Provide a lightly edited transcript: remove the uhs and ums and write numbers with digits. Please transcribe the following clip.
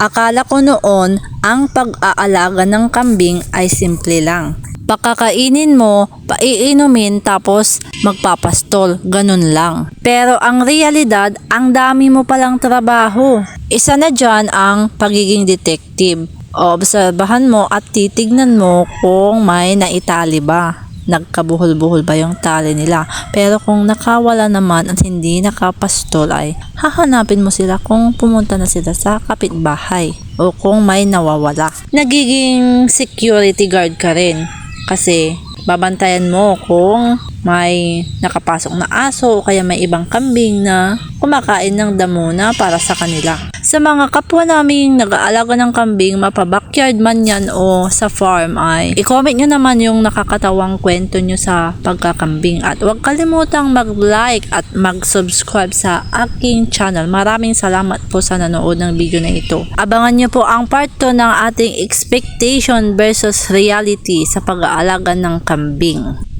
Akala ko noon ang pag-aalaga ng kambing ay simple lang. Pakakainin mo, paiinumin tapos magpapastol, ganun lang. Pero ang realidad, ang dami mo palang trabaho. Isa na dyan ang pagiging detective. Obserbahan mo at titignan mo kung may naitali ba. Nagkabuhol-buhol ba yung tali nila. Pero kung nakawala naman at hindi nakapastol ay hahanapin mo sila kung pumunta na sila sa kapitbahay o kung may nawawala. Nagiging security guard ka rin kasi babantayan mo kung may nakapasok na aso o kaya may ibang kambing na kumakain ng damo na para sa kanila. Sa mga kapwa naming nag-aalaga ng kambing, mapa-backyard man yan o sa farm ay i-comment nyo naman yung nakakatawang kwento nyo sa pagkakambing. At huwag kalimutang mag-like at mag-subscribe sa aking channel. Maraming salamat po sa nanood ng video na ito. Abangan nyo po ang part 2 ng ating expectation versus reality sa pag-aalaga ng kambing.